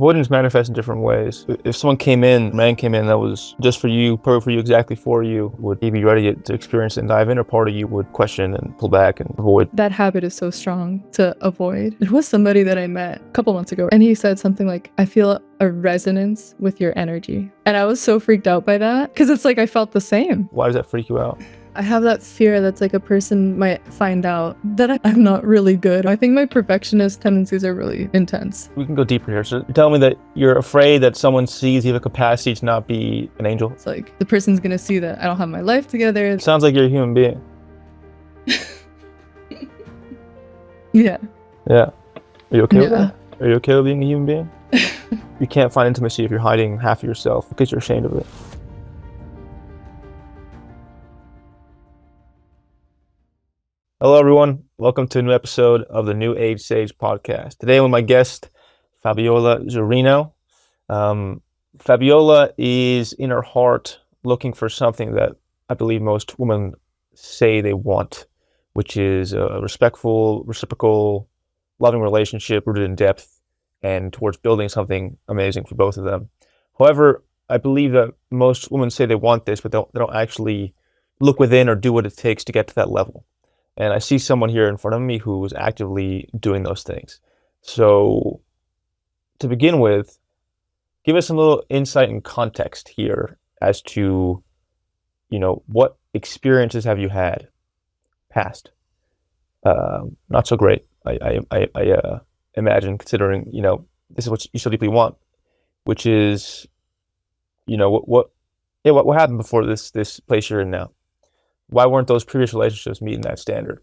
Avoidance manifests in different ways. If someone a man came in that was just for you, perfect for you, exactly for you, would he be ready to experience it and dive in, or part of you would question and pull back and avoid? That habit is so strong to avoid. There was somebody that I met a couple months ago, and he said something like, I feel a resonance with your energy. And I was so freaked out by that, because it's like I felt the same. Why does that freak you out? I have that fear that's like a person might find out that I'm not really good. I think my perfectionist tendencies are really intense. We can go deeper here. So tell me that you're afraid that someone sees you have a capacity to not be an angel. It's like the person's gonna see that I don't have my life together. It sounds like you're a human being. Yeah. Yeah. Are you okay with Yeah. that? Are you okay with being a human being? You can't find intimacy if you're hiding half of yourself because you're ashamed of it. Hello, everyone. Welcome to a new episode of the New Age Sage podcast. Today with my guest, Fabiola Zirino. Fabiola is in her heart looking for something that I believe most women say they want, which is a respectful, reciprocal, loving relationship rooted in depth and towards building something amazing for both of them. However, I believe that most women say they want this, but they don't actually look within or do what it takes to get to that level. And I see someone here in front of me who is actively doing those things. So to begin with, give us some little insight and context here as to, what experiences have you had past? Not so great. I imagine, considering, this is what you so deeply want, which is, what happened before this place you're in now? Why weren't those previous relationships meeting that standard?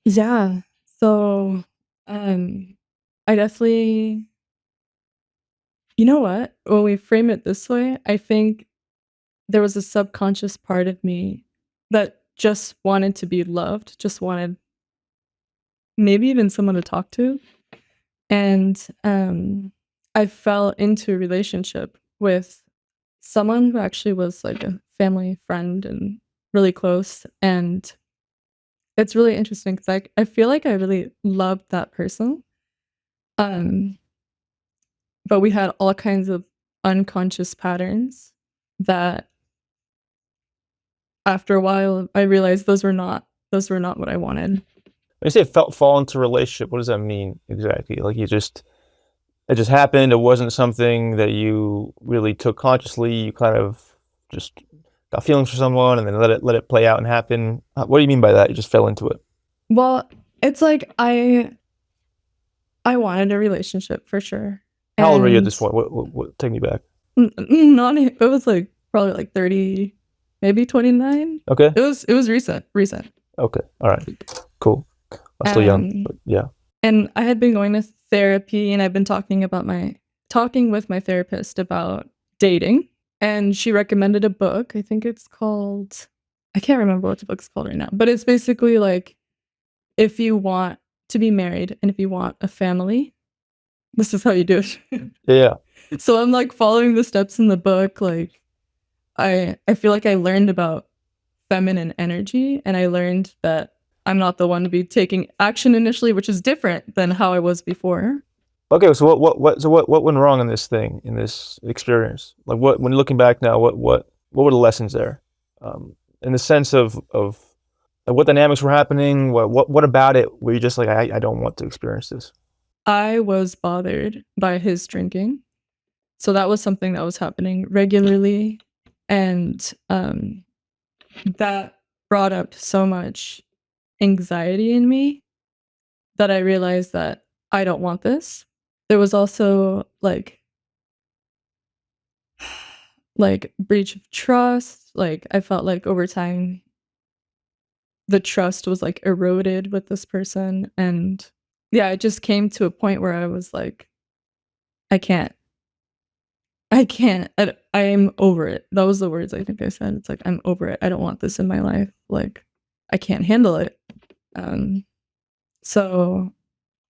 Yeah. So, I definitely, you know what? When we frame it this way, I think there was a subconscious part of me that just wanted to be loved, just wanted maybe even someone to talk to. And I fell into a relationship with someone who actually was like a family friend and really close. And it's really interesting because I feel like I really loved that person. Um, but we had all kinds of unconscious patterns that after a while I realized those were not what I wanted. When you say fall into a relationship, what does that mean exactly? Like it just happened. It wasn't something that you really took consciously. You kind of just got feelings for someone and then let it play out and happen. What do you mean by that? You just fell into it. Well, it's like I wanted a relationship for sure. How old were you at this point? What take me back? It was like probably like 30, maybe 29. Okay. It was recent. Okay. All right. Cool. I'm still young, but yeah. And I had been going to therapy, and I've been talking with my therapist about dating, and she recommended a book. I think it's called, I can't remember what the book's called right now, but it's basically like, if you want to be married and if you want a family, this is how you do it. Yeah. So I'm like following the steps in the book. Like I feel like I learned about feminine energy, and I learned that I'm not the one to be taking action initially, which is different than how I was before. Okay. So what went wrong in this experience? Like when you're looking back now, what were the lessons there? In the sense of what dynamics were happening? What about it were you just like, I don't want to experience this? I was bothered by his drinking. So that was something that was happening regularly. And that brought up so much anxiety in me that I realized that I don't want this. There was also like breach of trust. Like I felt like over time the trust was like eroded with this person. And yeah, it just came to a point where I was like, I can't. I'm over it. That was the words I think I said. It's like, I'm over it. I don't want this in my life. Like, I can't handle it. So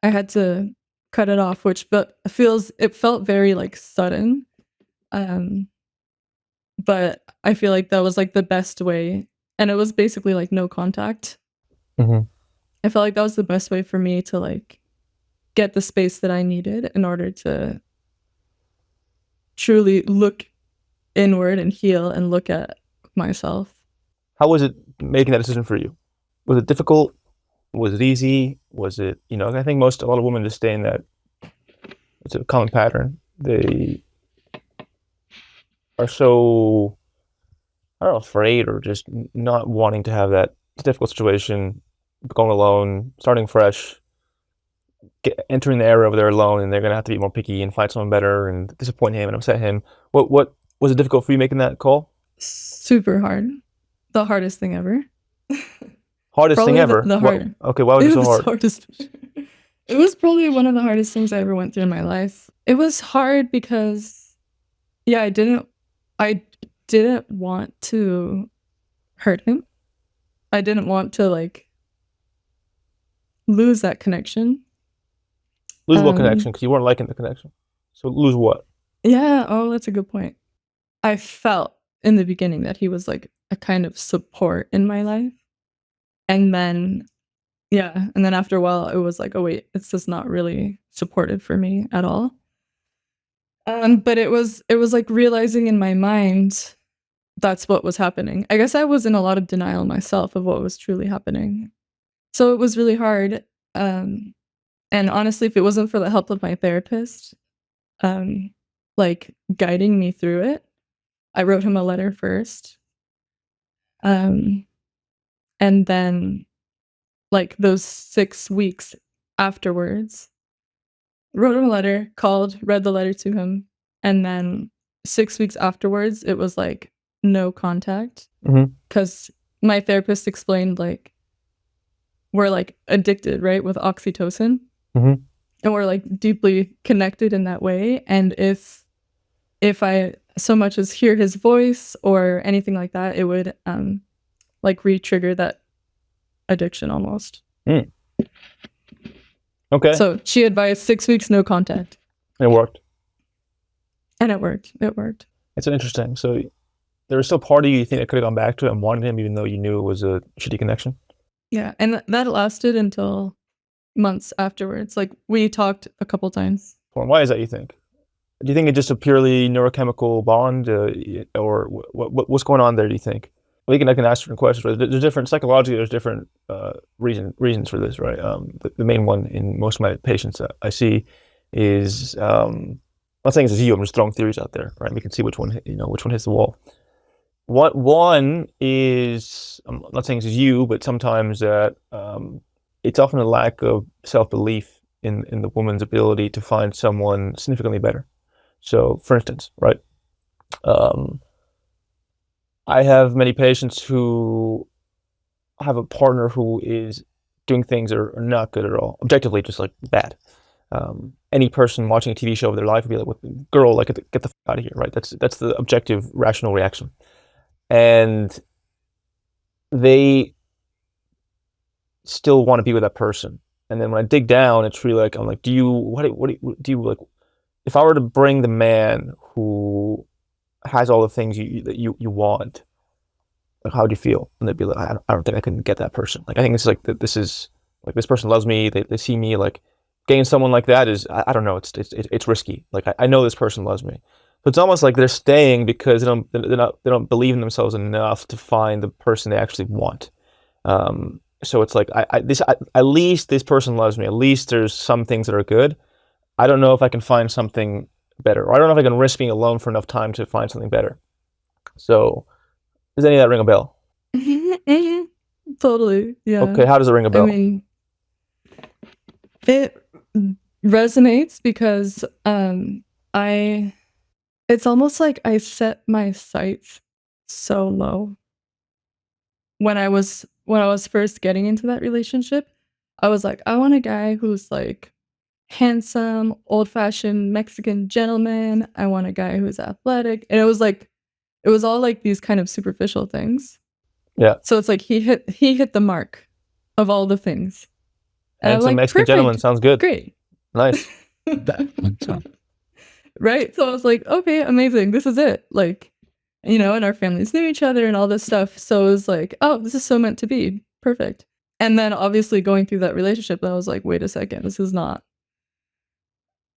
I had to cut it off, it felt very like sudden. But I feel like that was like the best way. And it was basically like no contact. Mm-hmm. I felt like that was the best way for me to like get the space that I needed in order to truly look inward and heal and look at myself. How was it making that decision for you? Was it difficult? Was it easy? Was it, I think a lot of women just stay in that, it's a common pattern. They are so, I don't know, afraid or just not wanting to have that difficult situation, going alone, starting fresh, entering the era where they're alone and they're going to have to be more picky and find someone better and disappoint him and upset him. What was it difficult for you making that call? Super hard. The hardest thing ever. Hardest thing Probably ever. the What? hard. Okay, why was it It so was hard? hardest. It was probably one of the hardest things I ever went through in my life. It was hard because, yeah, I didn't want to hurt him. I didn't want to like lose that connection. Lose what Um, connection? Because you weren't liking the connection. So lose what? yeah, oh, that's a good point. I felt in the beginning that he was like a kind of support in my life. And then, yeah, and then after a while, it was like, oh, wait, it's just not really supportive for me at all. But it was like realizing in my mind that's what was happening. I guess I was in a lot of denial myself of what was truly happening. So it was really hard. Um, and honestly, if it wasn't for the help of my therapist, um, like guiding me through it, I wrote him a letter first. Um, and then like those 6 weeks afterwards, wrote him a letter, called, read the letter to him, and then 6 weeks afterwards, it was like no contact Mm-hmm. because my therapist explained like we're like addicted, right, with oxytocin, Mm-hmm. and we're like deeply connected in that way. And if I so much as hear his voice or anything like that, it would like re-trigger that addiction almost. Mm. Okay, So she advised 6 weeks no contact, it worked. and it worked. It worked. It's an interesting. So there was still part of you think that could have gone back to it and wanted him, even though you knew it was a shitty connection. Yeah, and that lasted until months afterwards. Like we talked a couple times. Why is that? You think? Do you think it's just a purely neurochemical bond, or what's going on there? Do you think? I can ask different questions. Right? There's different psychologically. There's different reasons for this, right? The main one in most of my patients that I see is I'm not saying it's you. I'm just throwing theories out there, right? We can see which one which one hits the wall. What one is? I'm not saying it's you, but sometimes that it's often a lack of self belief in the woman's ability to find someone significantly better. So, for instance, right, um, I have many patients who have a partner who is doing things that are not good at all, objectively, just like bad. Any person watching a TV show of their life would be like, "What girl? Like, get the fuck out of here!" Right? That's the objective, rational reaction, and they still want to be with that person. And then when I dig down, it's really like I'm like, do you do you like? If I were to bring the man who has all the things you want, like how do you feel? And they'd be like, I don't think I can get that person. Like I think it's like this is like this person loves me. They see me like getting someone like that is I don't know. It's risky. Like I know this person loves me. So it's almost like they're staying because they don't believe in themselves enough to find the person they actually want. So it's like at least this person loves me. At least there's some things that are good. I don't know if I can find something better, or I don't know if I can risk being alone for enough time to find something better. So does any of that ring a bell? Totally. Yeah. Okay, how does it ring a I bell? mean, it resonates because I it's almost like I set my sights so low when I was first getting into that relationship. I was like, I want a guy who's like handsome, old-fashioned Mexican gentleman. I want a guy who's athletic. And it was all like these kind of superficial things. Yeah, So it's like he hit the mark of all the things. And I'm handsome like, Mexican gentleman perfect. sounds good. Great. Nice. Right? So I was like, okay, amazing. This is it. Like, and our families knew each other and all this stuff. So it was like, oh, this is so meant to be. Perfect. And then obviously going through that relationship, I was like, wait a second, this is not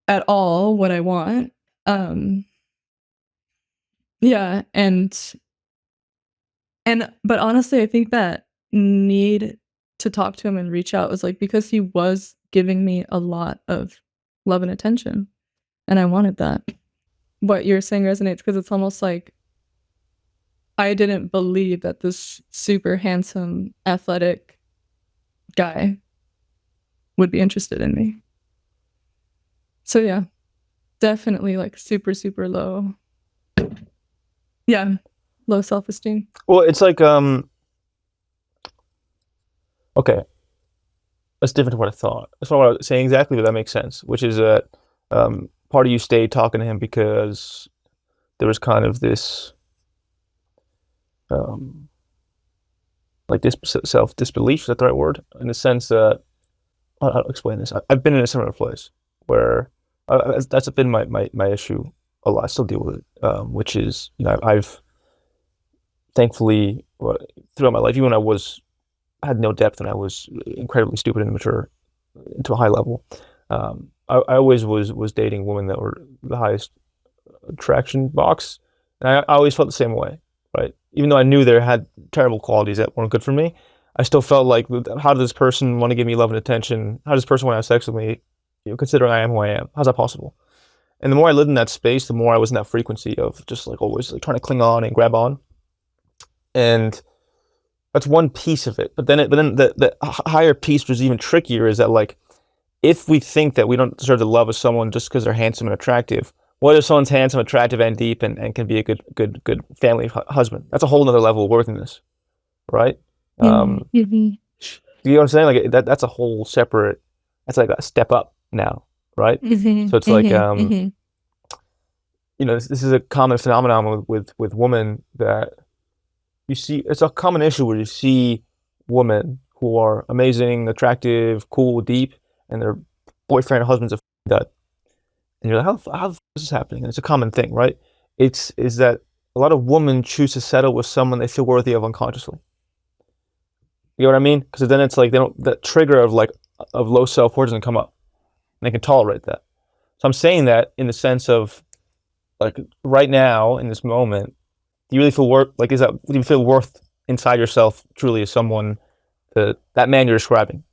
at all what I want. Um, Yeah, and but honestly, I think that need to talk to him and reach out was, like, because he was giving me a lot of love and attention, and I wanted that. What you're saying resonates because it's almost like I didn't believe that this super handsome, athletic guy would be interested in me. So, yeah, definitely, like, super, super low. Yeah, low self-esteem. Well, it's like okay, that's different to what I thought. That's not what I was saying exactly, but that makes sense. Which is that part of you stayed talking to him because there was kind of this um, like this self disbelief. Is that the right word? In the sense that I'll explain this. Have been in a similar place where that's been my issue a lot. I still deal with it, which is I've thankfully throughout my life, even when I had no depth and I was incredibly stupid and immature to a high level. I always was dating women that were the highest attraction box, and I always felt the same way, right? Even though I knew they had terrible qualities that weren't good for me, I still felt like, how does this person want to give me love and attention? How does this person want to have sex with me? Considering I am who I am, how's that possible? And the more I lived in that space, the more I was in that frequency of just like always like trying to cling on and grab on, and that's one piece of it. But then the higher piece, which is even trickier, is that like if we think that we don't deserve the love of someone just because they're handsome and attractive, what if someone's handsome, attractive, and deep, and can be a good family husband? That's a whole nother level of worthiness, right? Mhm, mhm. You know what I'm saying? Like that's a whole separate. That's like a step up now, right? Mhm, So it's like mhm, mhm. this is a common phenomenon with women that you see. It's a common issue where you see women who are amazing, attractive, cool, deep, and their boyfriend or husband's a dud. And you're like, how is this happening? And it's a common thing, right? It's is that a lot of women choose to settle with someone they feel worthy of unconsciously. You know what I mean? Because then it's like they don't that trigger of like of low self worth doesn't come up, and they can tolerate that. So I'm saying that in the sense of like right now in this moment, do you really feel worth? Like, is that do you feel worth inside yourself truly as someone that man you're describing,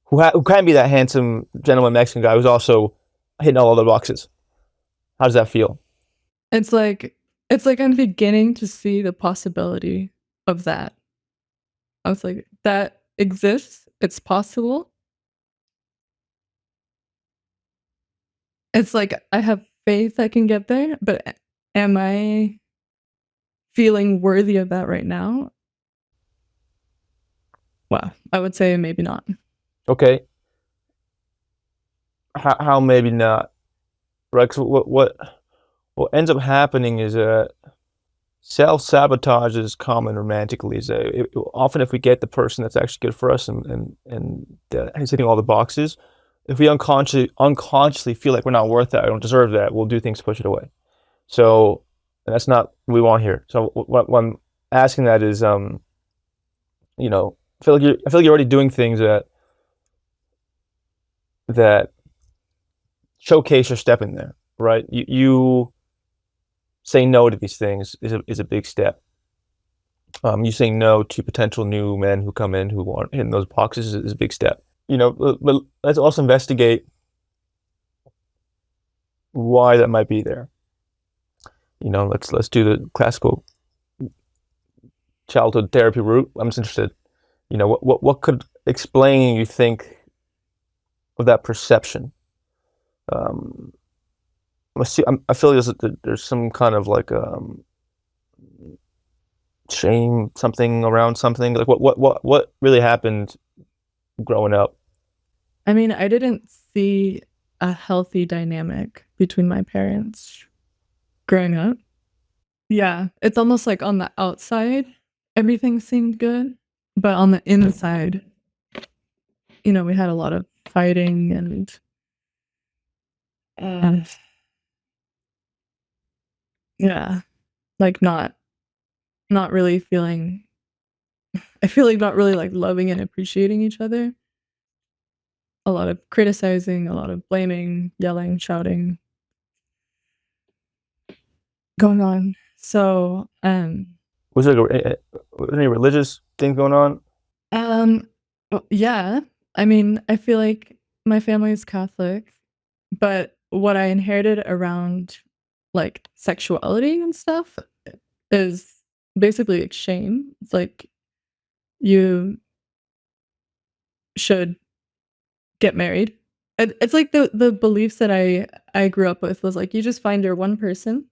who can be that handsome gentleman Mexican guy who's also hitting all other boxes? How does that feel? It's like I'm beginning to see the possibility of that. I was like, "That exists, it's possible." It's like, I have faith I can get there, but am I feeling worthy of that right now? Well, I would say maybe not. Okay, how maybe not? Right? 'Cause what ends up happening is self sabotage is common romantically. Is often if we get the person that's actually good for us and is hitting all the boxes, if we unconsciously feel like we're not worth that, I don't deserve that, we'll do things to push it away. So and that's not what we want here. So what I'm asking that is, I feel like you're already doing things that showcase your step in there, right? You say no to these things is a big step. You saying no to potential new men who come in who aren't hitting those boxes is a big step. But let's also investigate why that might be there. Let's do the classical childhood therapy route. I'm just interested. What could explain you think of that perception? Um, I feel like there's some kind of like shame something around something. Like what really happened growing up? I mean, I didn't see a healthy dynamic between my parents growing up. Yeah, it's almost like on the outside, everything seemed good, but on the inside, we had a lot of fighting and, uh, yeah, like not really feeling I feel like not really, like, loving and appreciating each other. A lot of criticizing, a lot of blaming, yelling, shouting going on. So, Was there any religious things going on? um, yeah. I mean, I feel like my family is Catholic, but what I inherited around, like, sexuality and stuff is basically, like, shame. It's like, you should get married. It's like the beliefs that I grew up with was like, you just find your one person,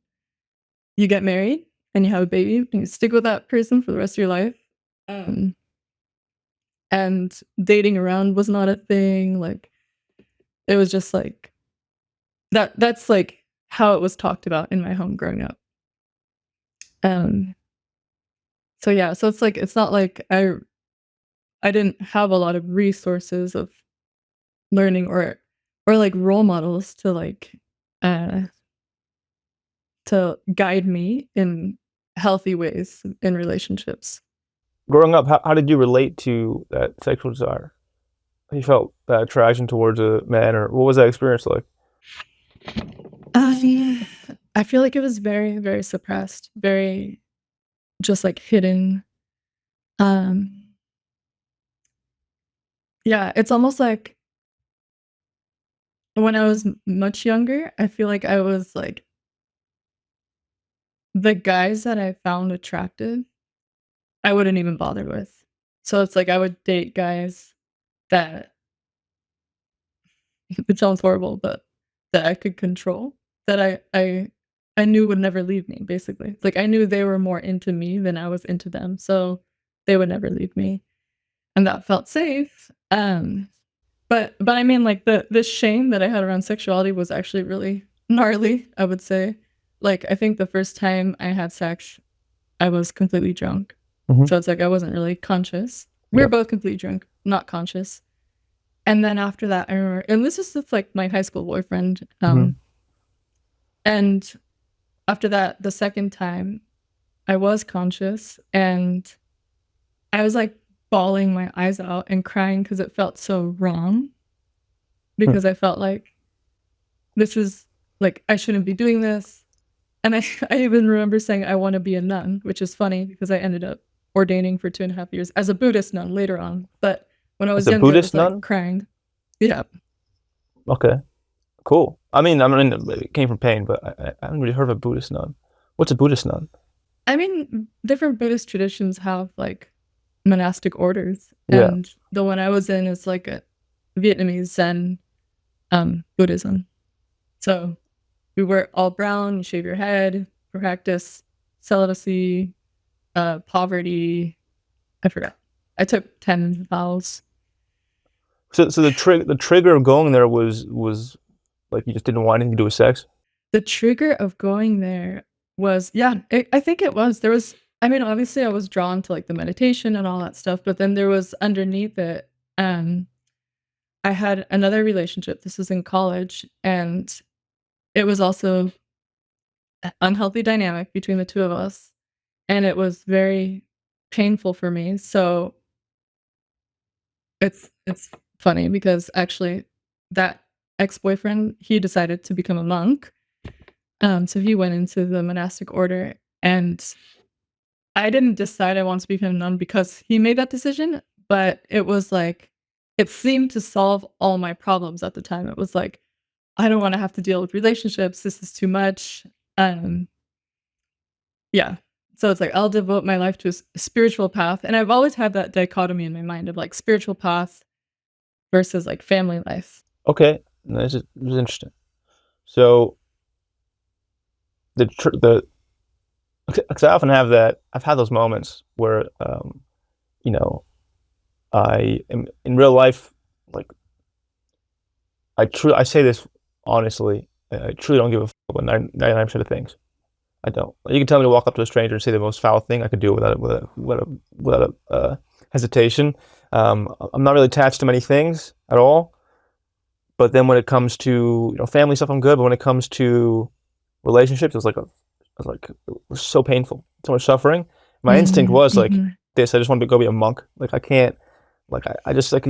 you get married, and you have a baby, and you stick with that person for the rest of your life. Um, and dating around was not a thing, like, it was just like that's, like, how it was talked about in my home growing up. Um, so yeah, so it's like it's not like I didn't have a lot of resources of learning or, like, role models uh to guide me in healthy ways in relationships. Growing up, how did you relate to that sexual desire? You felt that attraction towards a man, or what was that experience like? I I feel like it was very, very suppressed, very just, like, hidden. Um, yeah, it's almost like when I was much younger, I feel like I was, like the guys that I found attractive, I wouldn't even bother with. So it's like I would date guys that it sounds horrible, but that I could control, that I knew would never leave me, basically. It's like I knew they were more into me than I was into them, so they would never leave me, and that felt safe. But I mean, like, the shame that I had around sexuality was actually really gnarly, I would say. Like, I think the first time I had sex, I was completely drunk. Hmm. So it's like I wasn't really conscious. We were Yeah. both completely drunk, not conscious. And then after that, I remember, and this is with like my high school boyfriend. Hmm. And after that, the second time, I was conscious and I was like bawling my eyes out and crying because it felt so wrong. Hmm. Because I felt like this is like I shouldn't be doing this. And I even remember saying I want to be a nun, which is funny because I ended up ordaining for 2.5 years as a Buddhist nun later on. But when I As was a younger, I Buddhist was like nun? crying. Yeah. Okay, cool. I mean, it came from pain, but I haven't really heard of a Buddhist nun. What's a Buddhist nun? I mean, different Buddhist traditions have like monastic orders, Yeah. and the one I was in is like a Vietnamese Zen Buddhism. So we wear all brown, you shave your head, practice celibacy, poverty. I forgot. I took 10 vows. So the trigger of going there was like you just didn't want anything to do with sex. The trigger of going there was, yeah, I think it was. There was, I mean, obviously, I was drawn to like the meditation and all that stuff, but then there was underneath it, I had another relationship. This was in college, and it was also an unhealthy dynamic between the two of us, and it was very painful for me. So it's funny because actually that ex-boyfriend, he decided to become a monk. So he went into the monastic order, and I didn't decide I want to become a nun because he made that decision, but it was like it seemed to solve all my problems at the time. It was like, I don't wanna have to deal with relationships, this is too much. Um, yeah. So it's like I'll devote my life to a spiritual path, and I've always had that dichotomy in my mind of, like, spiritual path versus, like, family life. Okay, no, this is interesting. So the because I often have that. I've had those moments where you know I am in real life. Like I say this honestly. I truly don't give a fuck about 99% of things. I don't. You can tell me to walk up to a stranger and say the most foul thing. I could do it without hesitation. I'm not really attached to many things at all. But then when it comes to family stuff, I'm good. But when it comes to relationships, it was so painful, so much suffering. My instinct Mm, was like mhm. this. I just wanted to go be a monk. Like I can't. Like I just like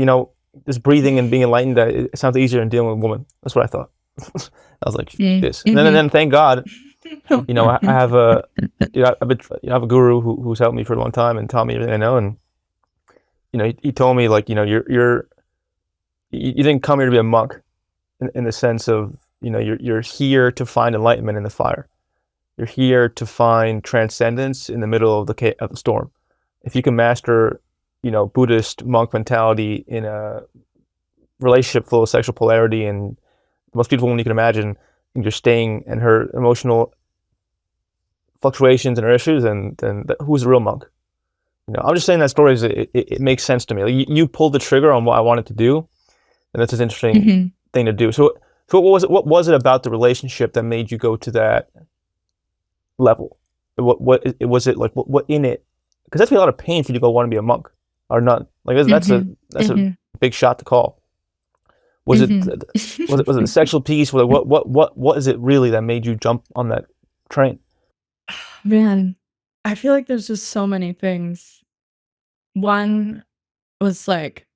just breathing and being enlightened. That it sounds easier than dealing with a woman. That's what I thought. I was like Mm, this, and then mhm. thank God. I have a, I've been, I have a guru who's helped me for a long time and taught me everything I know. And he told me, like, you didn't come here to be a monk in the sense of, you're here to find enlightenment in the fire. You're here to find transcendence in the middle of the storm. If you can master, Buddhist monk mentality in a relationship full of sexual polarity and the most beautiful woman you can imagine, and you're staying in her emotional fluctuations and her issues, and then who's the real monk? I'm just saying that story is it makes sense to me. Like, you pulled the trigger on what I wanted to do, and that's an interesting Mhm. thing to do. So what was it about the relationship that made you go to that level? What was it like? What in it? Because that's be a lot of pain for you to go want to be a monk or not. Like, Mhm. that's a Mhm. big shot to call. Was it Mhm. was it the sexual piece? What is it really that made you jump on that train? Man, I feel like there's just so many things. One was like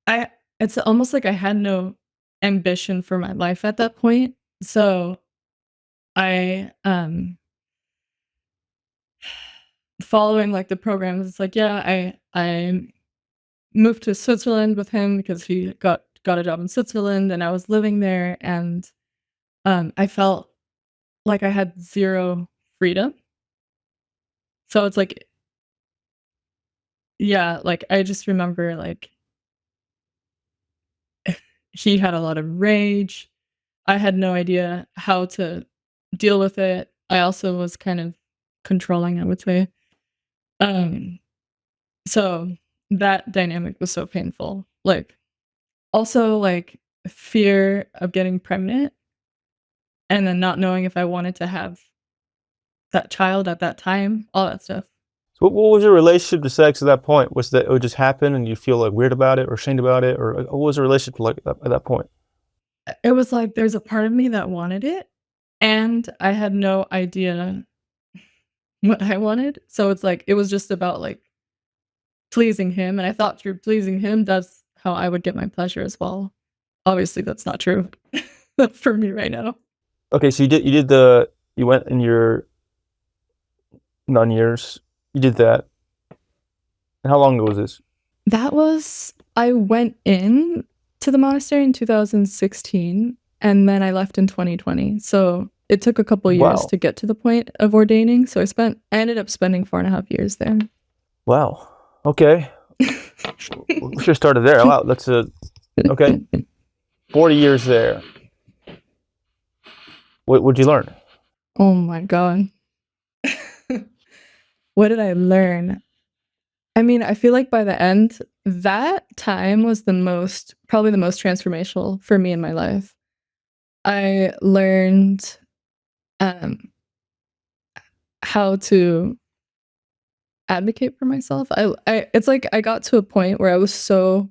I it's almost like I had no ambition for my life at that point. So I following like the programs, it's like, yeah, I moved to Switzerland with him because he got a job in Switzerland and I was living there, and I felt like I had zero freedom. So it's like, yeah, like I just remember like he had a lot of rage. I had no idea how to deal with it. I also was kind of controlling, I would say. Um, so that dynamic was so painful. Like, also, like, fear of getting pregnant and then not knowing if I wanted to have that child at that time, all that stuff. So what was your relationship to sex at that point? Was that it would just happen and you feel like weird about it or ashamed about it, or what was the relationship like at that point? It was like there's a part of me that wanted it, and I had no idea what I wanted. So it's like it was just about like pleasing him, and I thought through pleasing him, that's how I would get my pleasure as well. Obviously, that's not true for me right now. Okay, so you went in your nun years. You did that. And how long ago was this? That was I went in to the monastery in 2016, and then I left in 2020. So it took a couple years Wow. to get to the point of ordaining. So I ended up spending 4.5 years there. Wow. Okay. We should have started there. Wow, that's a okay. 40 years there. What'd you learn? Oh my god. What did I learn? I mean, I feel like by the end, that time was probably the most transformational for me in my life. I learned um, how to advocate for myself. It's like I got to a point where I was so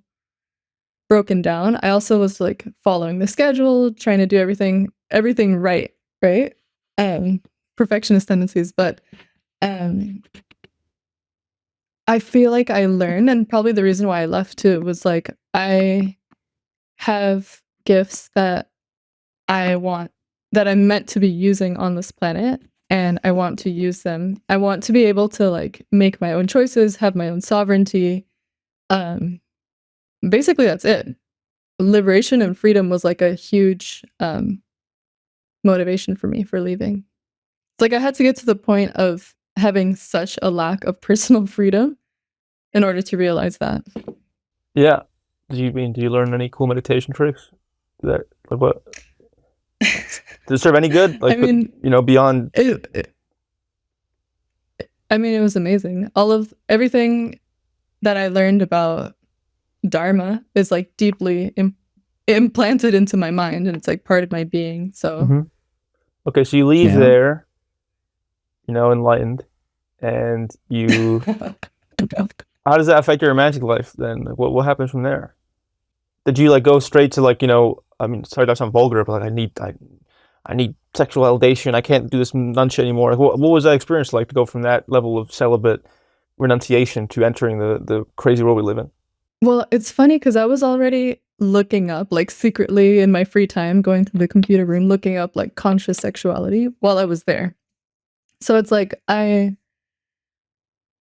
broken down. I also was like following the schedule, trying to do everything right, right? Um, Perfectionist tendencies, but um, I feel like I learned, and probably the reason why I left too was like I have gifts that I'm meant to be using on this planet, and I want to use them. I want to be able to like make my own choices, have my own sovereignty. Um, Basically that's it. Liberation and freedom was like a huge motivation for me for leaving. It's like I had to get to the point of having such a lack of personal freedom in order to realize that. Yeah. Do you learn any cool meditation tricks? That like what did it serve any good? I Like, but mean, beyond. it, it was amazing. All of everything that I learned about Dharma is like deeply implanted into my mind, and it's like part of my being. So, Hmm. Okay, so you leave yeah. there, enlightened, and you. How does that affect your romantic life then? Like, what happens from there? Did you like go straight to, like, I mean, sorry that sounds vulgar, but like I need sexual validation. I can't do this nun shit anymore. Like, what was that experience like to go from that level of celibate renunciation to entering the crazy world we live in? Well, it's funny because I was already looking up, like, secretly in my free time, going to the computer room, looking up, like, conscious sexuality while I was there. So it's like I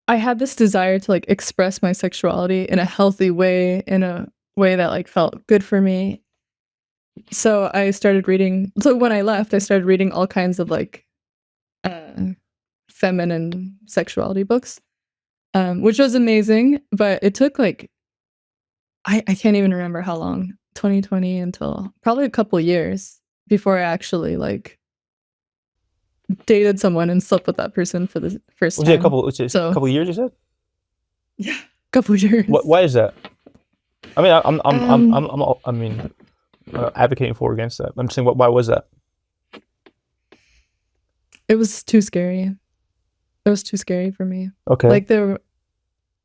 had this desire to, like, express my sexuality in a healthy way, in a way that, like, felt good for me. So I started reading so when I left, I started reading all kinds of, like, uh, feminine sexuality books, which was amazing, but it took, like I can't even remember how long, 2020 until probably a couple years before I actually, like, dated someone and slept with that person for the first Was it a time. couple? Was it a So, couple years? You said. yeah, couple What? years. Why is that? I mean, Um, I mean, advocating for or against that. I'm saying, what? Why was that? it was too scary. It was too scary for me. Okay. Like, there were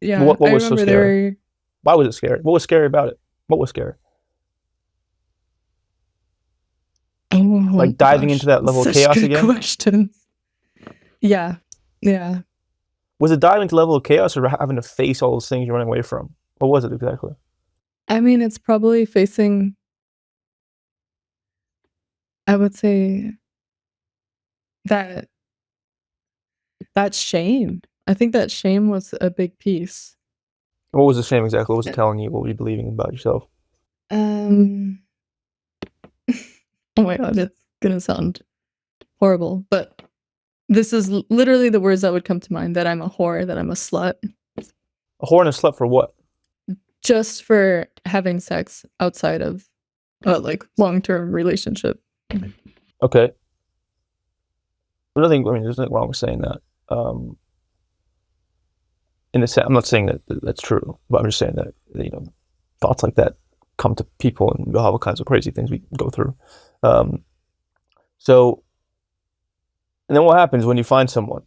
yeah, What I was so remember there scary? were Why was it scary? What was scary about it? What was scary? oh Like diving into gosh, that level of such chaos good again? questions. Yeah, yeah. Was it diving into level of chaos or having to face all those things you're running away from? What was it exactly? I mean, it's probably facing I would say that that shame. I think that shame was a big piece. What was the shame exactly? What was it telling you? What were you believing about yourself? Um, oh my god, it's gonna sound horrible, but this is literally the words that would come to mind, that I'm a whore, that I'm a slut, A whore and a slut for what? just for having sex outside of a, like, long-term relationship. Okay. I mean, there's nothing wrong with saying that. Um, in the sense, I'm not saying that that's true, but I'm just saying that, thoughts like that come to people, and we'll have all kinds of crazy things we go through. Um, so, and then what happens when you find someone?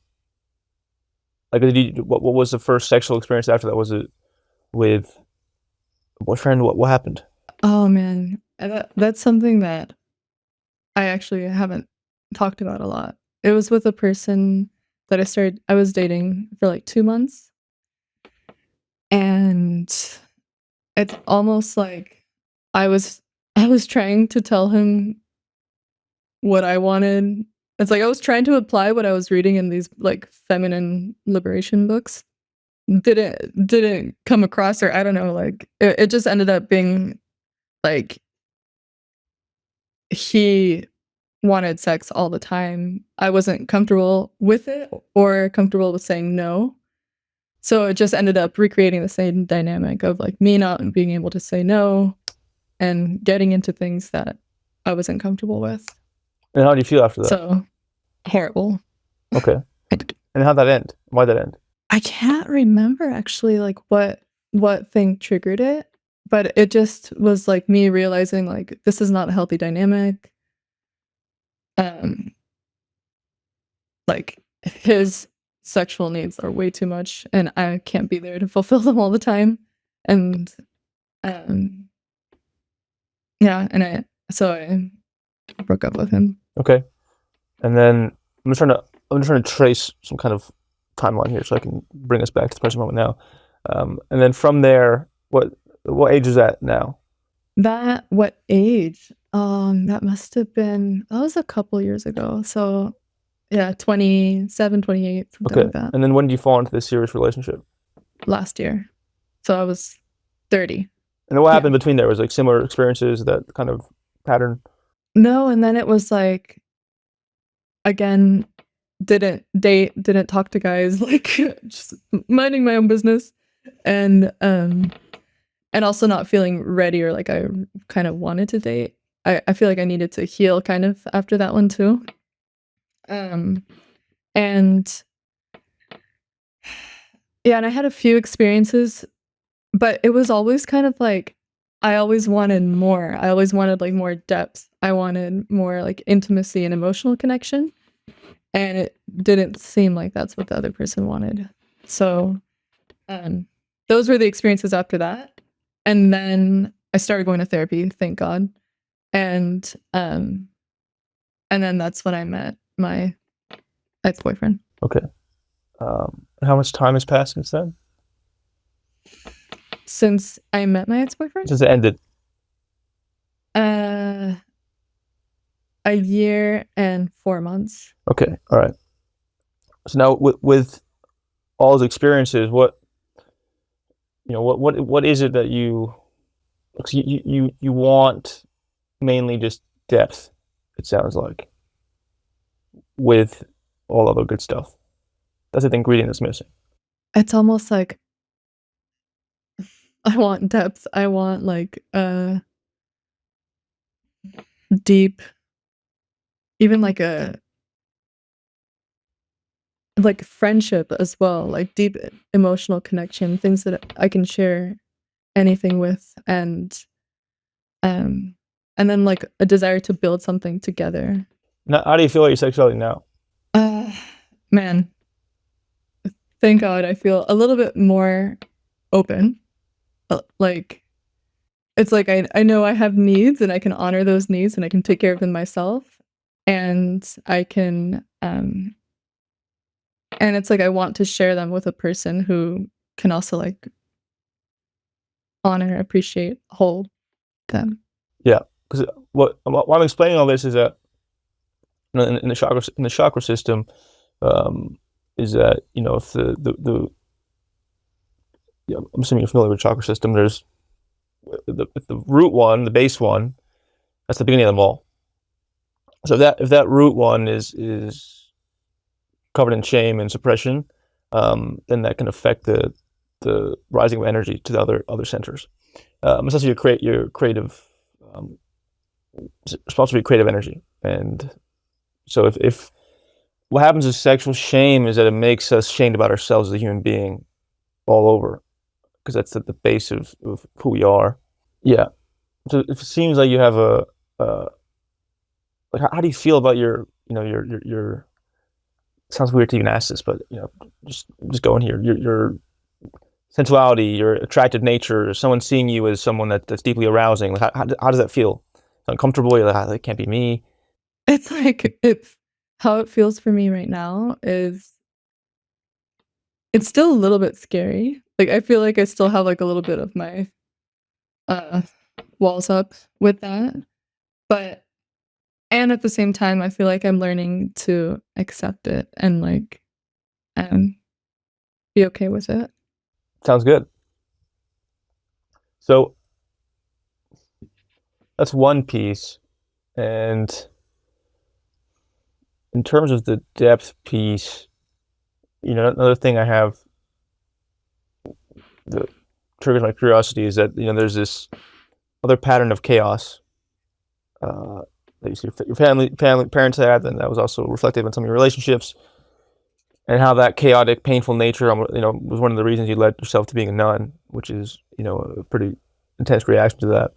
Like, what was the first sexual experience after that? Was it with a boyfriend? What happened? Oh man, that's something that I actually haven't talked about a lot. It was with a person that I was dating for, like, 2 months, and it's almost like I was I was trying to tell him what I wanted. It's like I was trying to apply what I was reading in these, like, feminine liberation books. Didn't come across, or I don't know, like, it just ended up being, like, he wanted sex all the time. I wasn't comfortable with it or comfortable with saying no. So it just ended up recreating the same dynamic of, like, me not being able to say no and getting into things that I wasn't comfortable with. And how do you feel after that? So horrible. Okay. And how'd that end? Why'd that end? I can't remember actually, like, what thing triggered it, but it just was, like, me realizing, like, this is not a healthy dynamic. Um, like, his sexual needs are way too much, and I can't be there to fulfill them all the time, and, um, yeah, and I broke up with him. Okay. And then I'm just trying to trace some kind of timeline here so I can bring us back to the present moment now. And then from there, what age is that now? That what age? That must have been that was a couple years ago, so, yeah, 27, 28, something Okay. like that, And then when did you fall into this serious relationship? last year. So I was 30. And then what Yeah. happened between there? Was like similar experiences, that kind of pattern? No, and then it was like, again, didn't date, didn't talk to guys, like, just minding my own business, and, um, and also not feeling ready, or like I kind of wanted to date. I feel like I needed to heal kind of after that one too. Um, and yeah, and I had a few experiences, but it was always kind of like I always wanted more. I always wanted, like, more depth. I wanted more, like, intimacy and emotional connection, and it didn't seem like that's what the other person wanted. So, um, those were the experiences after that, and then I started going to therapy, thank God, and, um, and then that's when I met my ex-boyfriend. Okay. How much time has passed since then? Since I met my ex-boyfriend? Since it ended? Uh, a year and 4 months. Okay, all right. So now with all those experiences, what is it that you, 'cause you want mainly just depth, it sounds like, with all other good stuff. That's the ingredient that's missing. It's almost like I want depth. I want like deep, even like friendship as well, like deep emotional connection, things that I can share anything with, um and then like a desire to build something together. Now, how do you feel about your sexuality now? Uh Man, thank God I feel a little bit more open. Like it's like I know I have needs and I can honor those needs and I can take care of them myself and I can and it's like I want to share them with a person who can also like honor, appreciate, hold them. Yeah, because what I'm explaining all this is that in the chakra system, um, is that if the yeah, I'm assuming you're familiar with the chakra system. There's the root one, the base one. That's the beginning of them all. So if that root one is covered in shame and suppression, then that can affect the rising of energy to the other centers. Essentially, your creative, um, responsible for your creative energy. And so if what happens is sexual shame is that it makes us shamed about ourselves as a human being all over, because that's at the base of who we are. Yeah. So if it seems like you have like how do you feel about your it sounds weird to even ask this, but just going here. Your sensuality, your attractive nature, someone seeing you as someone that's deeply arousing. Like how does that feel? Uncomfortable? You're like, "Ah, that can't be me." It's like it's how it feels for me right now is it's still a little bit scary. Like I feel like I still have like a little bit of my uh walls up with that. But and at the same time I feel like I'm learning to accept it and like um be okay with it. Sounds good. So that's one piece. And in terms of the depth piece, another thing I have that triggers my curiosity is that there's this other pattern of chaos that you see your family parents had, and that was also reflective in some of your relationships, and how that chaotic, painful nature, was one of the reasons you led yourself to being a nun, which is a pretty intense reaction to that.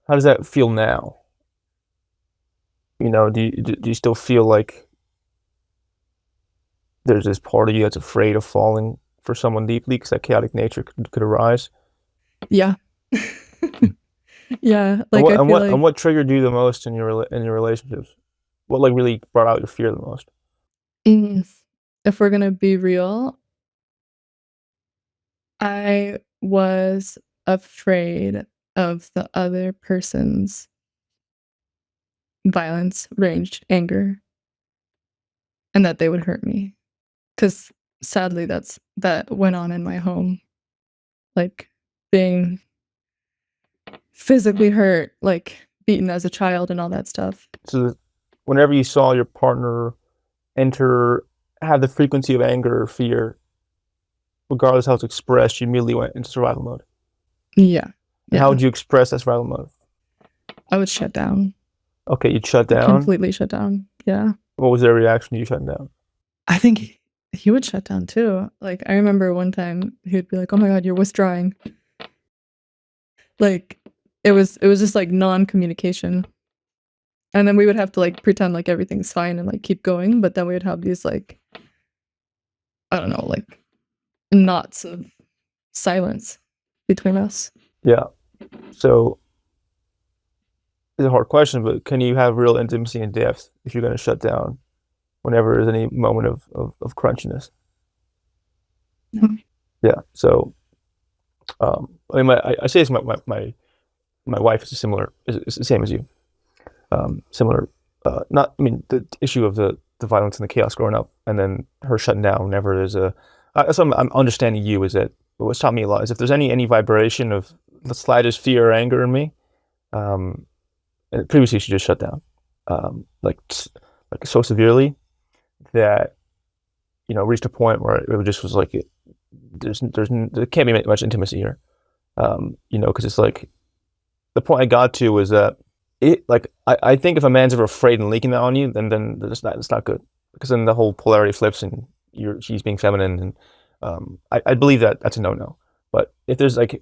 How does that feel now? Do you still feel like there's this part of you that's afraid of falling for someone deeply because that chaotic nature could arise? Yeah. Yeah, And like what I and feel what and like what triggered you the most in your relationships? What like really brought out your fear the most? mm, if we're going to be real, I was afraid of the other person's violence, rage, anger, and that they would hurt me. Because sadly, that went on in my home, like being physically hurt, like beaten as a child and all that stuff. So whenever you saw your partner enter have the frequency of anger or fear, regardless how it's expressed, you immediately went into survival mode. Yeah, And how yeah. would you express that survival mode? I would shut down, Okay, you'd shut down. completely shut down. Yeah. What was their reaction to you shutting down? I think he would shut down too. Like I remember one time he would be like, "Oh my god, you're withdrawing." Like it was just like non-communication. And then we would have to like pretend like everything's fine and like keep going, but then we would have these like I don't know, like knots of silence between us. Yeah. So it's a hard question, but can you have real intimacy and depth if you're going to shut down whenever there's any moment of crunchiness? Mhm. Yeah. So I mean, I say it's my my wife is is the same as you. Similar, not, I mean, the issue of the violence and the chaos growing up, and then her shutting down whenever there's a. So I'm understanding you is that what's taught me a lot is if there's any vibration of the slightest fear or anger in me, um, and previously she just shut down, like so severely that reached a point where it just was like there can't be much intimacy here, because it's like the point I got to was that I think if a man's ever afraid and leaking that on you, then it's not good because then the whole polarity flips and she's being feminine and I believe that that's a no. But if there's like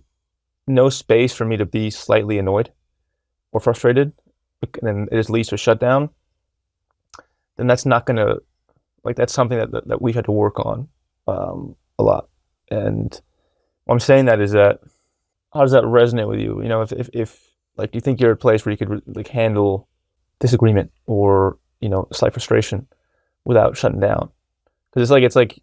no space for me to be slightly annoyed or frustrated, then it just leads to a shutdown. Then that's not gonna that's something that we've had to work on a lot. And what I'm saying that is that how does that resonate with you? If like you think you're at a place where you could like handle disagreement or slight frustration without shutting down, because it's like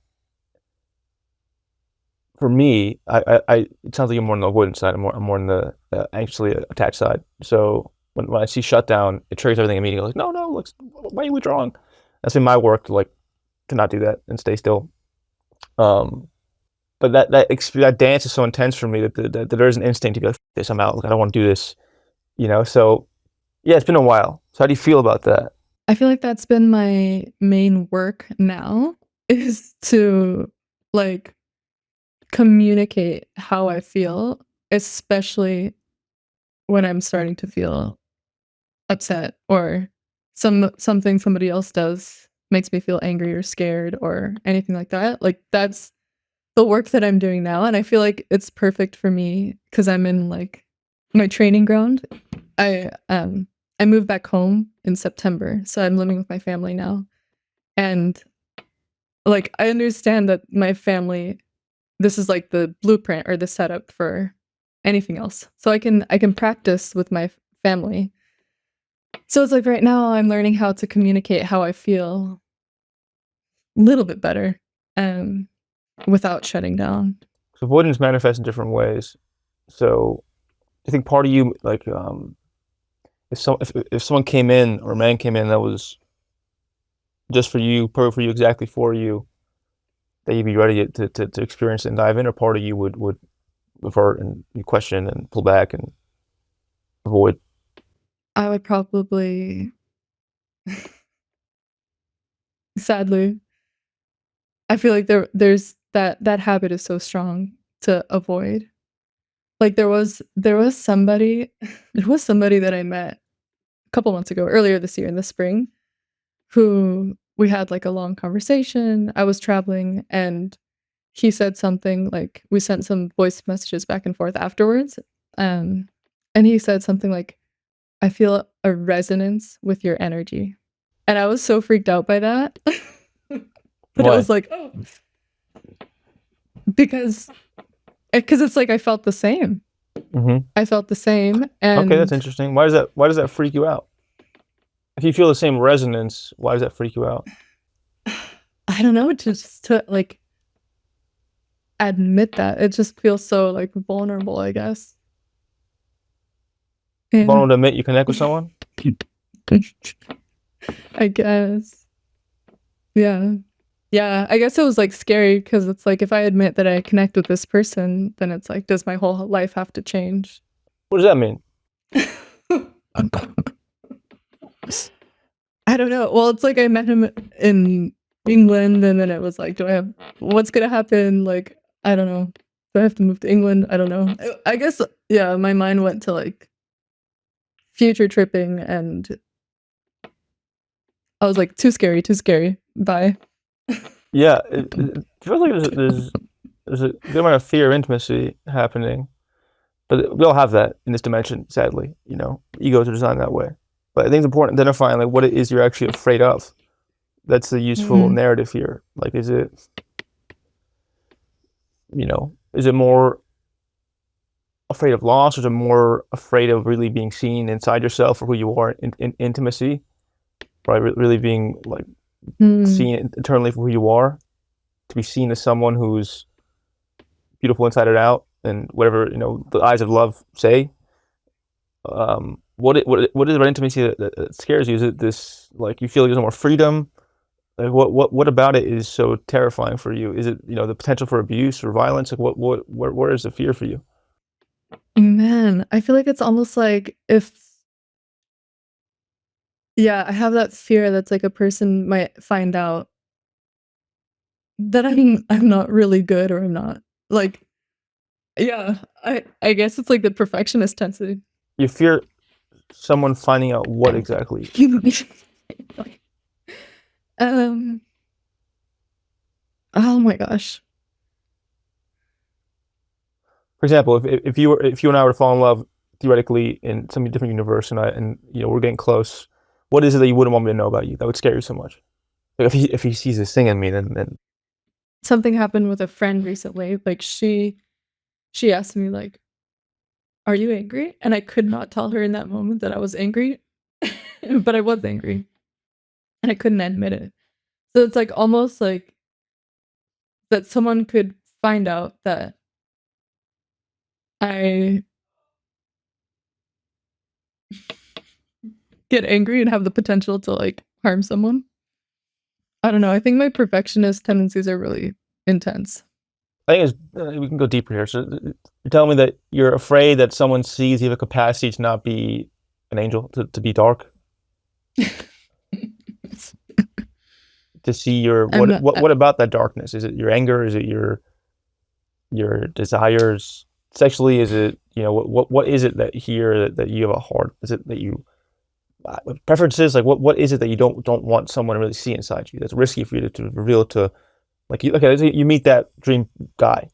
for me, I it sounds like you're more on the avoidance side. I'm more on the anxiously attached side. So when I see shutdown, it triggers everything immediately. Like no, look, why are you withdrawing? That's been my work to not do that and stay still. Um, but that dance is so intense for me that there is an instinct to be like, this, I'm out. Like I don't want to do this. So yeah, it's been a while. So how do you feel about that? I feel like that's been my main work now is to like communicate how I feel, especially when I'm starting to feel upset or something somebody else does makes me feel angry or scared or anything like that. Like that's the work that I'm doing now and I feel like it's perfect for me cuz I'm in like my training ground. I moved back home in September, so I'm living with my family now. And like I understand that my family this is like the blueprint or the setup for anything else. So I can practice with my family. So it's like right now I'm learning how to communicate how I feel a little bit better um without shutting down. So avoidance manifests in different ways. So I think part of you if someone came in or a man came in that was just for you, perfect for you, exactly for you, that you'd be ready to experience it and dive in, or part of you would revert and you question and pull back and avoid. I would probably sadly I feel like there's that habit is so strong to avoid. Like there was somebody there was somebody that I met a couple months ago, earlier this year in the spring, who we had like a long conversation. I was traveling and he said something like we sent some voice messages back and forth afterwards. Um and he said something like, I feel a resonance with your energy. And I was so freaked out by that. But it Why? was like, oh, because it's like I felt the same. Mm-hmm. I felt the same Okay, that's and interesting. Why does that freak you out? If you feel the same resonance, why does that freak you out? I don't know, just to like admit that. It just feels so like vulnerable, I guess. Vulnerable And to admit you connect with someone? I guess. Yeah. Yeah, I guess it was like scary because it's like if I admit that I connect with this person, then it's like, does my whole life have to change? What does that mean? I don't know. Well, it's like I met him in England, and then it was like, what's gonna happen? Like, I don't know. Do I have to move to England? I don't know. I guess, yeah, my mind went to like future tripping, and I was like, too scary, too scary. Bye. Yeah, it feels like there's a good amount of fear of intimacy happening, but we all have that in this dimension. Sadly, egos are designed that way. But I think it's important identifying like what it is you're actually afraid of. That's the useful Mm. narrative here. Like, is it more afraid of loss, or is it more afraid of really being seen inside yourself for who you are in intimacy, right? Really being like Mm. seen internally for who you are, to be seen as someone who's beautiful inside and out, and whatever the eyes of love say. what is about intimacy that scares you? Is it this like you feel like there's more freedom? Like what about it is so terrifying for you? Is it the potential for abuse or violence? Like where is the fear for you? Man, I feel like it's almost like if yeah, I have that fear that's like a person might find out that I'm not really good or I'm not like yeah, I guess it's like the perfectionist tendency. You fear someone finding out what exactly? Um, oh my gosh. For example, if you and I were to fall in love theoretically in some different universe, and we're getting close, what is it that you wouldn't want me to know about you that would scare you so much? Like if he sees this thing in me, then Something happened with a friend recently, like, she asked me, like, "Are you angry?" And I could not tell her in that moment that I was angry, but I was angry, and I couldn't admit it. So it's, like, almost like that someone could find out that I get angry and have the potential to, like, harm someone. I don't know, I think my perfectionist tendencies are really intense. I think we can go deeper here. So you're telling me that you're afraid that someone sees you have a capacity to not be an angel, to be dark, to see your I'm what about that darkness? Is it your anger? Is it your desires sexually? Is it what is it that here that you have a heart? Is it that you preferences? Like what is it that you don't want someone to really see inside you? That's risky for you to reveal to like you. Okay, you meet that dream guy.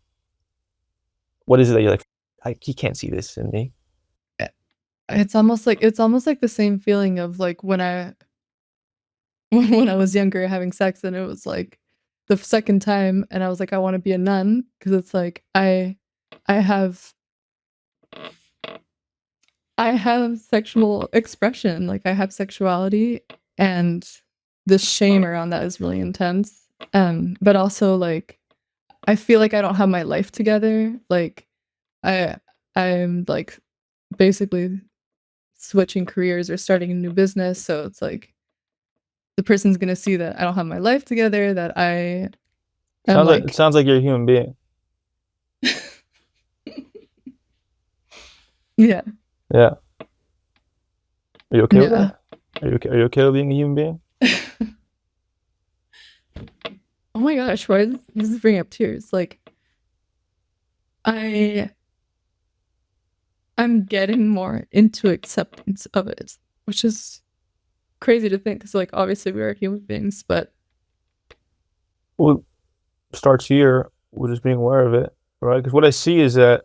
What is it that you're like? He can't see this in me. it's almost like the same feeling of, like, when I when I was younger having sex and it was, like, the second time and I was like, "I wanna be a nun," because it's like I have I have sexual expression, like, I have sexuality, and the shame around that is really intense, but also, like, I feel like I don't have my life together, like, I I'm, like, basically switching careers or starting a new business, so it's like the person's gonna see that I don't have my life together, that I am, It like sounds like you're a human being. yeah, Yeah. Are you okay with yeah. that? Are you okay with being a human being? Oh my gosh, why does this bring up tears? Like, I I'm getting more into acceptance of it, which is crazy to think because, like, obviously we are human beings, but Well, it starts here with just being aware of it, right? Because what I see is that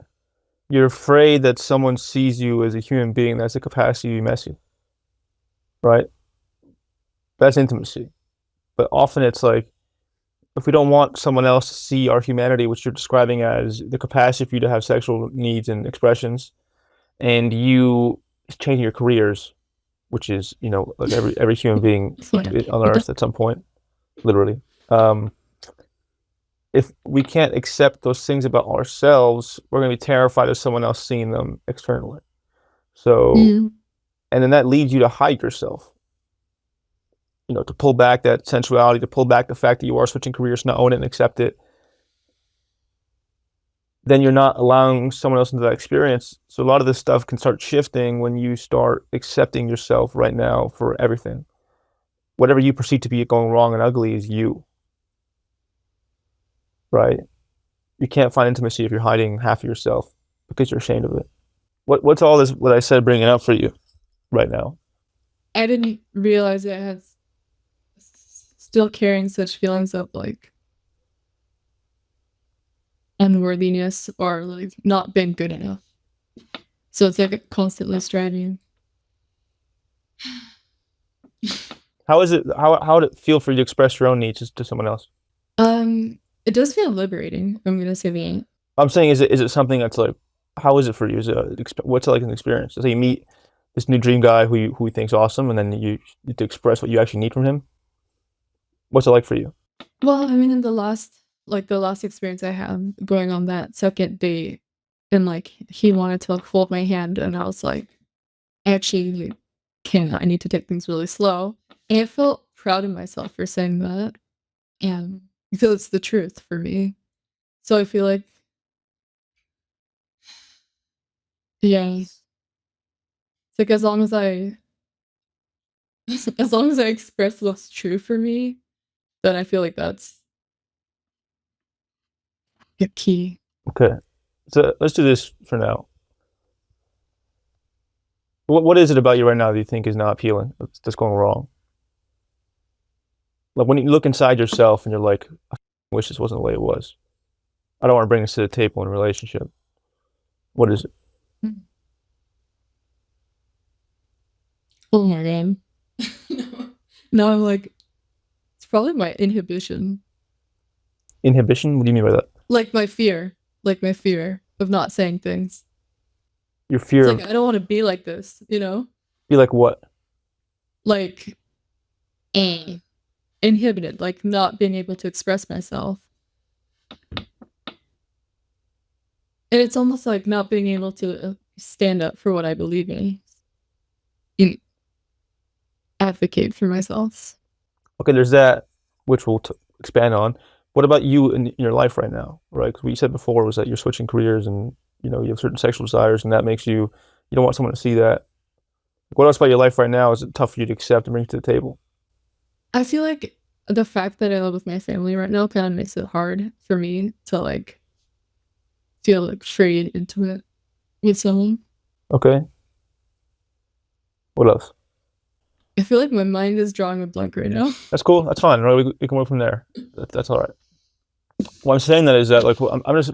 you're afraid that someone sees you as a human being that's a capacity to be messy, right? That's intimacy. But often it's like if we don't want someone else to see our humanity, which you're describing as the capacity for you to have sexual needs and expressions, and you changing your careers, which is like every human being so yeah, on what the earth at some point, literally. Um, if we can't accept those things about ourselves, we're going to be terrified of someone else seeing them externally. So, yeah. and then that leads you to hide yourself, to pull back that sensuality, to pull back the fact that you are switching careers, not own it and accept it. Then you're not allowing someone else into that experience. So a lot of this stuff can start shifting when you start accepting yourself right now for everything. Whatever you perceive to be going wrong and ugly is you, right? You can't find intimacy if you're hiding half of yourself because you're ashamed of it. What's all this what I said bringing up for you right now? I didn't realize I had still carrying such feelings of, like, unworthiness or, like, not being good enough. So it's, like, constantly striving. How is it? How would it feel for you to express your own needs to someone else? It does feel liberating, I'm gonna say that. I'm saying, is it something that's like, how is it for you? What's it like an experience? So you meet this new dream guy who you think's awesome, and then you need to express what you actually need from him. What's it like for you? Well, I mean, in the last experience I had going on that second date, and, like, he wanted to, like, hold my hand, and I was like actually can't. I need to take things really slow. And I felt proud of myself for saying that. And I feel it's the truth for me. So I feel like, yeah, it's like as long as I express what's true for me, then I feel like that's the key. Okay. So let's do this for now. What is it about you right now that you think is not appealing? That's going wrong? Like when you look inside yourself and you're like, I wish this wasn't the way it was. I don't want to bring this to the table in a relationship. What is it? Mm. Oh my god. No. No, I'm like, it's probably my inhibition. Inhibition? What do you mean by that? Like my fear. Like my fear of not saying things. Your It's fear like of I don't want to be like this, you know? be like what? Like inhibited, like not being able to express myself. And it's almost like not being able to stand up for what I believe in, advocate for myself. Okay, there's that, which we'll expand on. What about you in your life right now? Right? Because what you said before was that you're switching careers and you have certain sexual desires, and that makes you don't want someone to see that. What else about your life right now is it tough for you to accept and bring to the table? I feel like the fact that I live with my family right now kind of makes it hard for me to like feel like free into it with someone. Okay. What else? I feel like my mind is drawing a blank right now. That's cool. That's fine. Right? We can work from there. That's all right. What I'm saying that is that like I'm just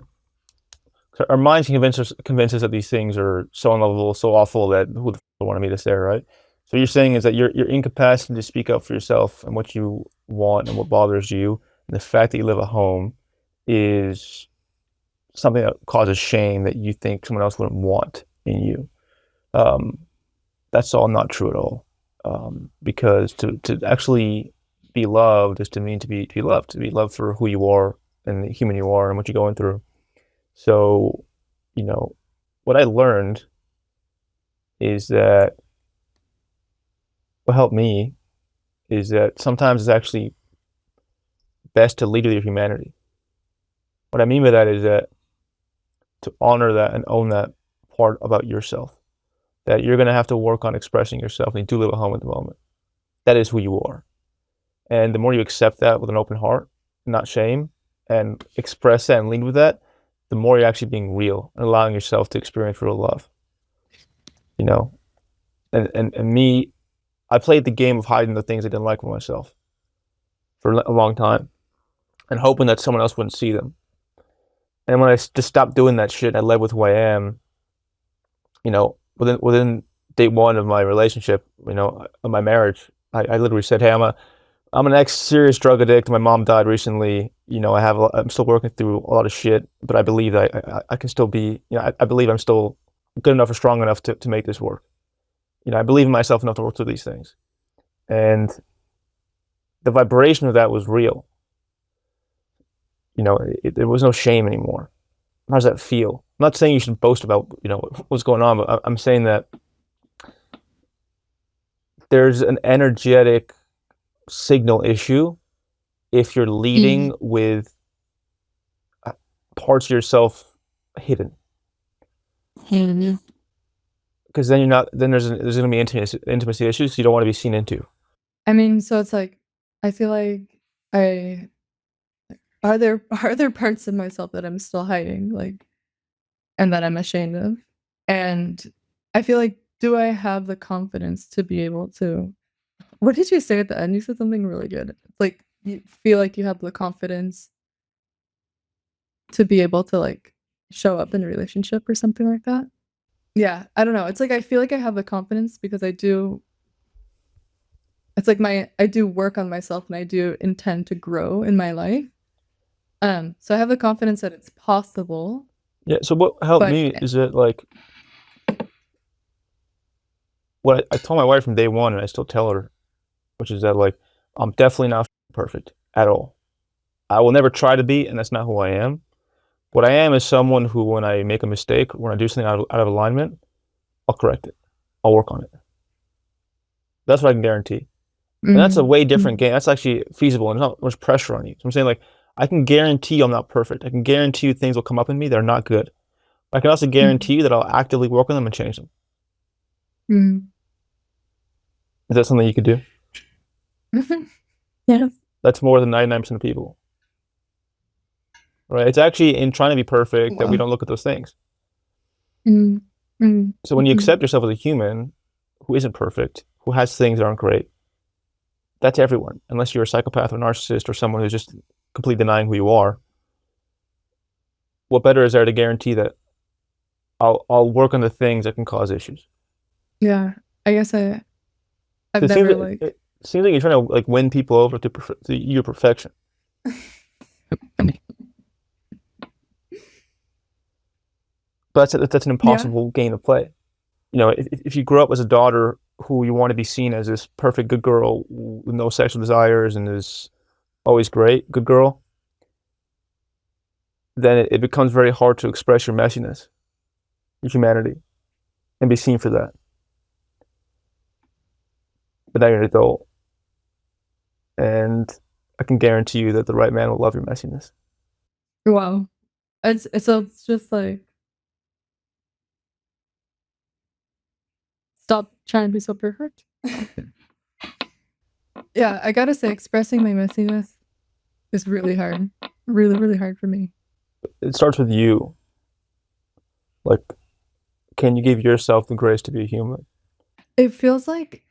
our minds can convince us that these things are so unlovable, so awful that who the f- want to meet us there, right? So you're saying is that you're incapacitated to speak up for yourself and what you want and what bothers you, and the fact that you live at home is something that causes shame that you think someone else wouldn't want in you. Um, that's all not true at all. Because to actually be loved is to mean to be loved for who you are and the human you are and what you're going through. So, you know, what I learned is that what helped me is that sometimes it's actually best to lead with your humanity. What I mean by that is that to honor that and own that part about yourself, that you're going to have to work on expressing yourself and you do live at home at the moment. That is who you are. And the more you accept that with an open heart, not shame, and express that and lead with that, the more you're actually being real and allowing yourself to experience real love, you know? And me, I played the game of hiding the things I didn't like with myself for a long time and hoping that someone else wouldn't see them. And when I just stopped doing that shit, I led with who I am. Within day one of my relationship, of my marriage, I literally said, "Hey, I'm an ex serious drug addict. My mom died recently. I'm still working through a lot of shit, but I believe that I can still be. I believe I'm still good enough or strong enough to make this work. I believe in myself enough to work through these things." And the vibration of that was real. There was no shame anymore. How does that feel? I'm not saying you should boast about what's going on, but I'm saying that there's an energetic signal issue if you're Mm. leading with parts of yourself hidden, And because then you're not. Then there's going to be intimacy issues you don't want to be seen into. I mean, so it's like I feel like I are there parts of myself that I'm still hiding, like, and that I'm ashamed of? And I feel like, do I have the confidence to be able to what did you say at the end? You said something really good. It's like, you feel like you have the confidence to be able to, like, show up in a relationship or something like that? Yeah, I don't know. It's like I feel like I have the confidence because it's like I do work on myself and I do intend to grow in my life. So I have the confidence that it's possible, Yeah. So what helped but me is that like what I told my wife from day one, and I still tell her, which is that like I'm definitely not perfect at all. I will never try to be, and that's not who I am. What I am is someone who, when I make a mistake, when I do something out of alignment, I'll correct it. I'll work on it. That's what I can guarantee. And that's a Mm, way different mm, game. That's actually feasible and there's not much pressure on you. So I'm saying like I can guarantee you I'm not perfect. I can guarantee you things will come up in me that are not good. I can also mm, guarantee you that I'll actively work on them and change them. mm. Is that something you could do? Yes. That's more than 99% of people, right? It's actually in trying to be perfect that we Wow. don't look at those things. Mm, mm, So when you mhm. accept yourself as a human who isn't perfect, who has things that aren't great, that's everyone, unless you're a psychopath or narcissist or someone who's just completely denying who you are. What better is there to guarantee that I'll work on the things that can cause issues? Yeah. I guess I've It seems never like like it seems like you're trying to like win people over to your perfection, but that's an yeah. impossible game to play. You know, if you grow up as a daughter who you want to be seen as this perfect good girl with no sexual desires and is always great, good girl, then it becomes very hard to express your messiness, your humanity, and be seen for that. But now you're an adult, and I can guarantee you that the right man will love your messiness. Wow. It's just like stop trying to be so perfect. Yeah, I gotta say, expressing my messiness is really hard. Really, really hard for me. It starts with you. Like, can you give yourself the grace to be a human? It feels like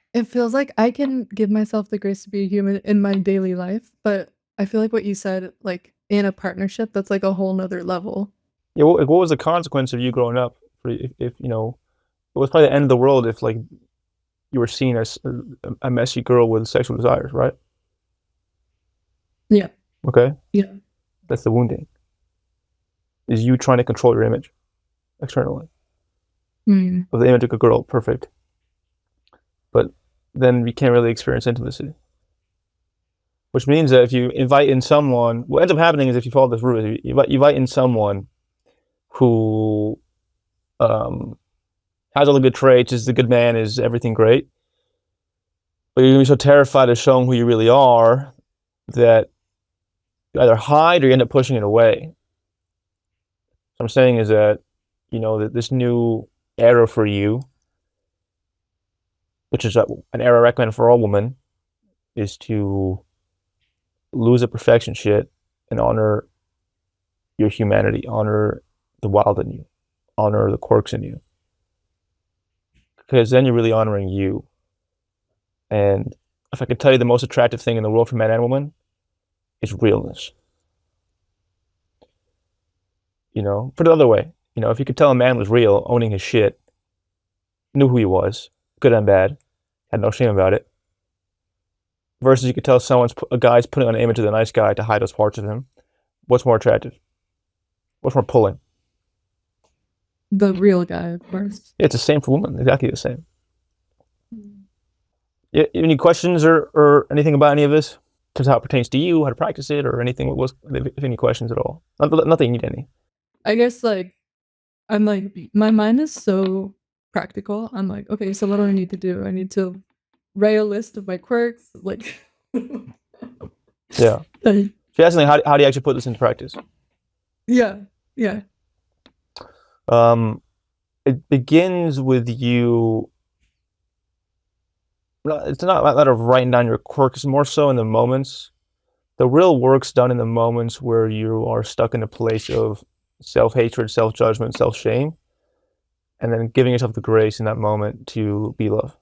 I can give myself the grace to be a human in my daily life, but I feel like what you said, like in a partnership, that's like a whole nother level. Yeah, what was the consequence of you growing up? If you know, it was probably the end of the world if like you were seen as a messy girl with sexual desires, right? Yeah. Okay, Yeah. that's the wounding. Is you trying to control your image externally Mm. of the image of a girl, perfect, but then we can't really experience intimacy. Which means that if you invite in someone, what ends up happening is if you follow this route, you invite in someone who has all the good traits, is a good man, is everything great, but you're gonna be so terrified of showing who you really are that you either hide or you end up pushing it away. So I'm saying is that you know that this new era for you, which is an era recommended for all women, is to lose the perfection shit and honor your humanity, honor the wild in you, honor the quirks in you, because then you're really honoring you. And if I could tell you the most attractive thing in the world for man and woman, is realness. You know, put it the other way. You know, if you could tell a man was real, owning his shit, knew who he was, good and bad, had no shame about it, versus you could tell a guy's putting on an image of the nice guy to hide those parts of him. What's more attractive? What's more pulling? The real guy, of course. It's the same for women, exactly the same. Mm. Any questions or anything about any of this? Just how it pertains to you, how to practice it, or anything? What was if any questions at all? Nothing. You need any. I guess like I'm like my mind is so practical. I'm like, okay, so what do I need to do? I need to write a list of my quirks, like Yeah. like, She asked me how do you actually put this into practice? yeah, yeah. Um, it begins with you. It's not a matter of writing down your quirks, more so in the moments. The real work's done in the moments where you are stuck in a place of self-hatred, self-judgment, self-shame, and then giving yourself the grace in that moment to be love,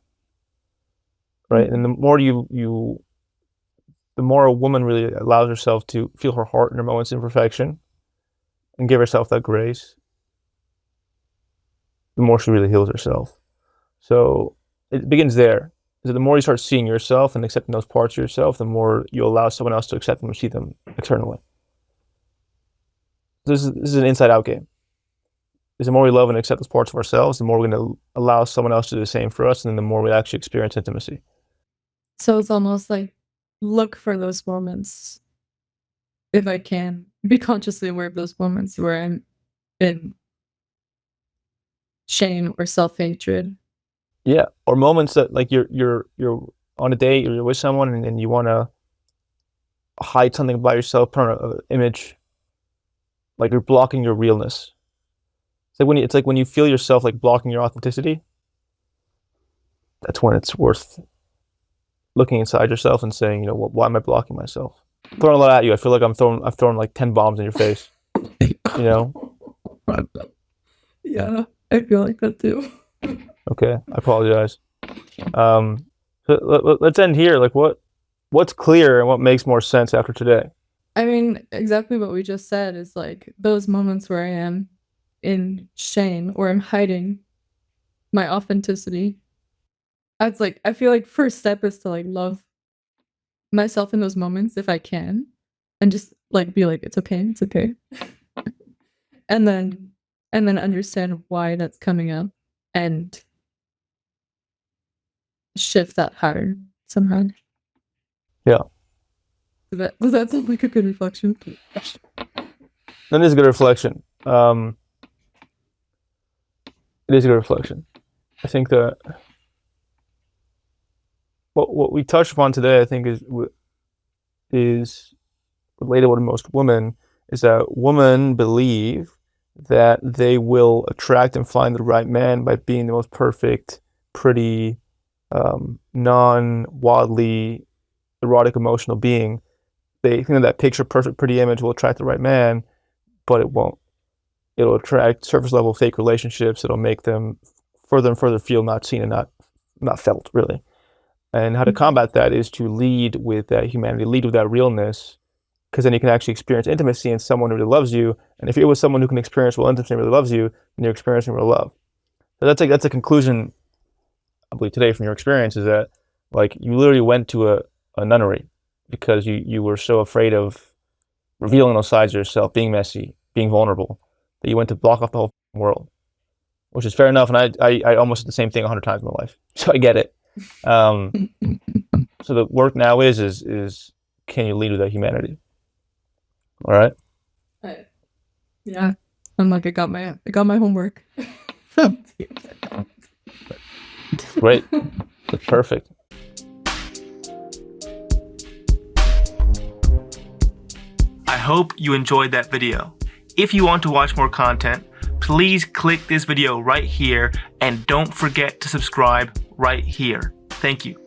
right? And Mm. the more a woman really allows herself to feel her heart in her moments of imperfection and give herself that grace, the more she really heals herself. So it begins there. So the more you start seeing yourself and accepting those parts of yourself, the more you allow someone else to accept them and see them externally. This is an inside out game. Is the more we love and accept those parts of ourselves, the more we're going to allow someone else to do the same for us, and then the more we actually experience intimacy. So it's almost like look for those moments if I can. Be consciously aware of those moments where I'm in shame or self hatred. Yeah, or moments that like you're on a date or you're with someone and you want to hide something about yourself, put on an image, like you're blocking your realness. It's like when you feel yourself like blocking your authenticity. That's when it's worth looking inside yourself and saying, why am I blocking myself? I'm throwing a lot at you. I feel like I've thrown like 10 bombs in your face. You know? Yeah, I feel like that too. Okay, I apologize. So let's end here. Like, what's clear and what makes more sense after today? I mean, exactly what we just said is like those moments where I am in shame or I'm hiding my authenticity. That's like I feel like first step is to like love myself in those moments if I can, and just like be like it's okay, and then understand why that's coming up and shift that pattern somehow. Yeah, Does that sound like a good reflection? that is a good reflection. It is a good reflection. I think that what we touched upon today, I think, is relatable to most women. Is that women believe that they will attract and find the right man by being the most perfect, pretty, non-wildly erotic, emotional being. They think that picture perfect, pretty image will attract the right man, but it won't. It'll attract surface level fake relationships. It'll make them further and further feel not seen and not felt, really. And how to combat that is to lead with that humanity, lead with that realness, because then you can actually experience intimacy in someone who really loves you. And if you're with someone who can experience real intimacy and really loves you, then you're experiencing real love. So that's a conclusion I believe today from your experience is that like you literally went to a nunnery because you were so afraid of revealing those sides of yourself, being messy, being vulnerable, that you went to block off the whole world, which is fair enough. And I almost did the same thing 100 times in my life, so I get it. Um, so the work now is can you lead with that humanity? All right. Yeah, I'm like I got my homework. Great. That's perfect. I hope you enjoyed that video. If you want to watch more content, please click this video right here and don't forget to subscribe right here. Thank you.